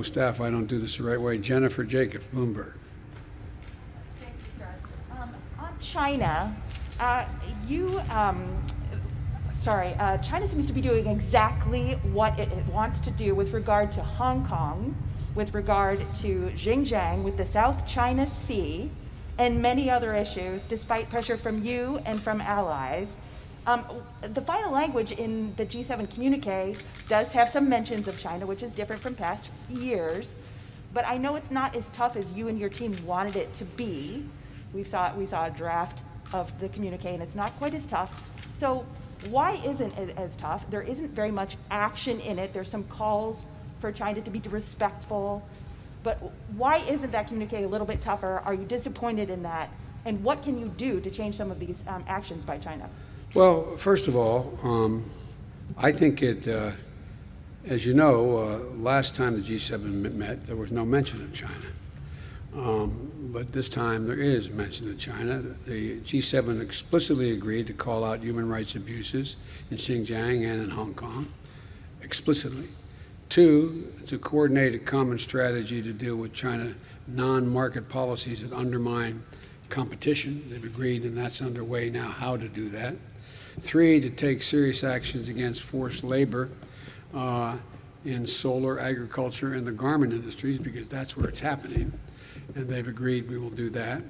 Staff, I don't do this the right way. Jennifer Jacobs, Bloomberg. Thank you, sir. On China, China seems to be doing exactly what it wants to do with regard to Hong Kong, with regard to Xinjiang, with the South China Sea, and many other issues, despite pressure from you and from allies. The final language in the G7 communique does have some mentions of China, which is different from past years, but I know it's not as tough as you and your team wanted it to be. We saw a draft of the communique, and it's not quite as tough. So why isn't it as tough? There isn't very much action in it. There's some calls for China to be respectful, but why isn't that communique a little bit tougher? Are you disappointed in that? And what can you do to change some of these actions by China? Well, first of all, I think as you know, last time the G7 met, there was no mention of China. But this time there is mention of China. The G7 explicitly agreed to call out human rights abuses in Xinjiang and in Hong Kong, explicitly. 2, to coordinate a common strategy to deal with China non-market policies that undermine competition. They've agreed, and that's underway now, how to do that. 3, to take serious actions against forced labor in solar, agriculture, and the garment industries, because that's where it's happening, and they've agreed we will do that.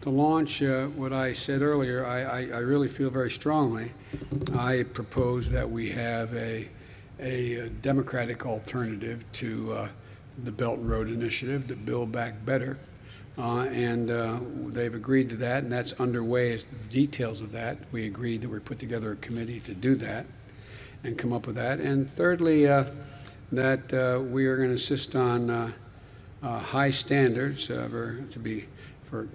To launch what I said earlier, I really feel very strongly. I propose that we have a democratic alternative to the Belt and Road Initiative, to Build Back Better. They've agreed to that, and that's underway as the details of that. We agreed that we put together a committee to do that and come up with that. And thirdly, that we are going to insist on high standards for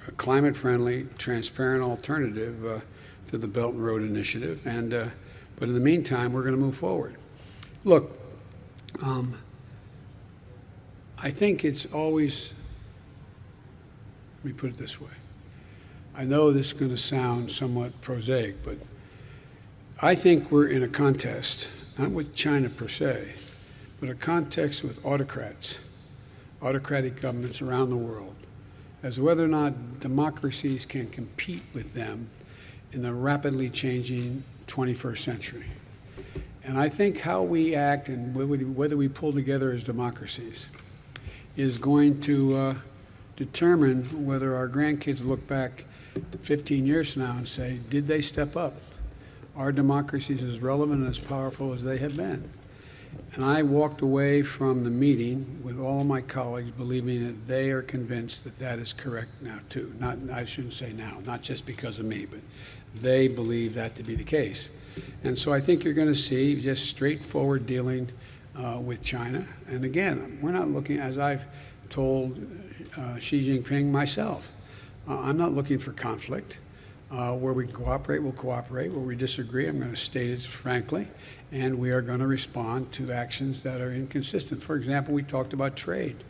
a climate-friendly, transparent alternative to the Belt and Road Initiative. But in the meantime, we're going to move forward. Look, I think it's always, let me put it this way. I know this is going to sound somewhat prosaic, but I think we're in a contest, not with China per se, but a contest with autocrats, autocratic governments around the world, as whether or not democracies can compete with them in the rapidly changing 21st century. And I think how we act and whether we pull together as democracies is going to determine whether our grandkids look back 15 years from now and say, did they step up? Are democracies as relevant and as powerful as they have been? And I walked away from the meeting with all of my colleagues believing that they are convinced that that is correct now too. I shouldn't say now, not just because of me, but they believe that to be the case. And so I think you're going to see just straightforward dealing with China. And again, we're not looking, as I've told Xi Jinping myself, I'm not looking for conflict. Where we can cooperate, we'll cooperate. Where we disagree, I'm going to state it frankly, and we are going to respond to actions that are inconsistent. For example, we talked about trade.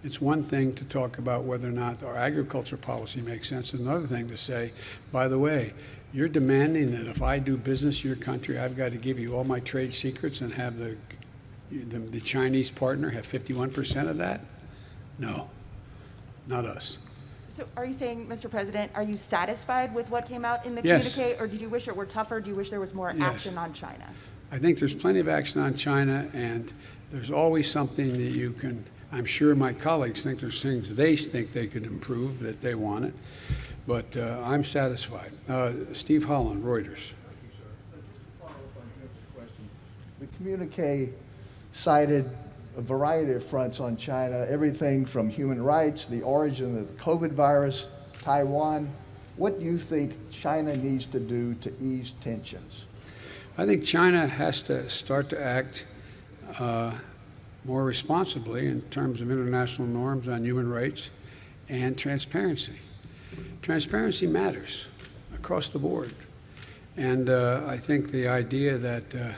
It's one thing to talk about whether or not our agriculture policy makes sense, and another thing to say, by the way, you're demanding that if I do business in your country, I've got to give you all my trade secrets and have the Chinese partner have 51% of that? No, not us. So are you saying, Mr. President, are you satisfied with what came out in the Yes. communique, or did you wish it were tougher? Do you wish there was more action on China? I think there's plenty of action on China, and there's always something that you can, I'm sure my colleagues think there's things they think they could improve, that they want it, but I'm satisfied. Steve Holland, Reuters. The communique cited a variety of fronts on China, everything from human rights, the origin of the COVID virus, Taiwan. What do you think China needs to do to ease tensions? I think China has to start to act more responsibly in terms of international norms on human rights and transparency. Transparency matters across the board. And I think the idea that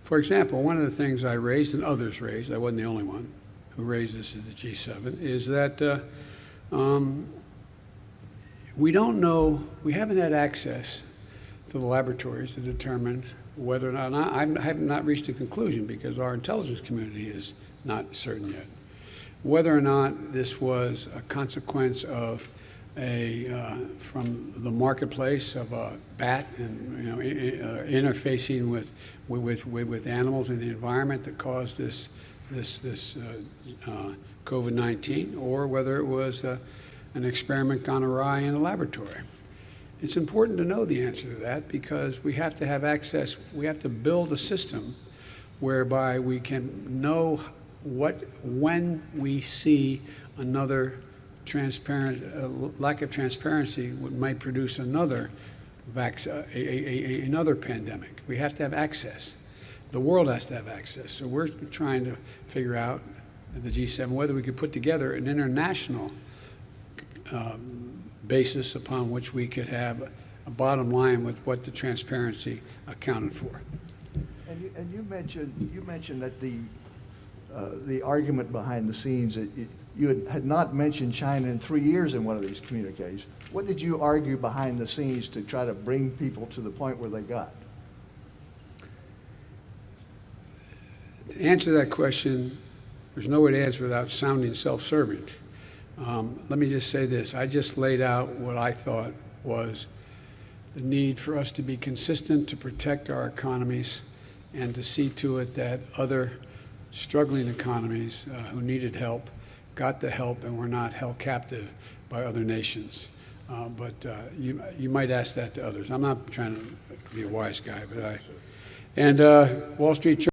for example, one of the things I raised and others raised, I wasn't the only one who raised this at the G7, is that we don't know, we haven't had access to the laboratories to determine whether or not, I have not reached a conclusion because our intelligence community has not certain yet. Whether or not this was a consequence of from the marketplace of a bat and interfacing with animals in the environment that caused this COVID-19, or whether it was an experiment gone awry in a laboratory. It's important to know the answer to that, because we have to have access. We have to build a system whereby we can know when we see another lack of transparency might produce another another pandemic. We have to have access. The world has to have access. So we're trying to figure out at the G7 whether we could put together an international basis upon which we could have a bottom line with what the transparency accounted for. And you mentioned that the argument behind the scenes, that you had not mentioned China in 3 years in one of these communiques. What did you argue behind the scenes to try to bring people to the point where they got? To answer that question, there's no way to answer without sounding self-serving. Let me just say this. I just laid out what I thought was the need for us to be consistent, to protect our economies, and to see to it that other struggling economies who needed help got the help and were not held captive by other nations. But you might ask that to others. I'm not trying to be a wise guy, but Wall Street Journal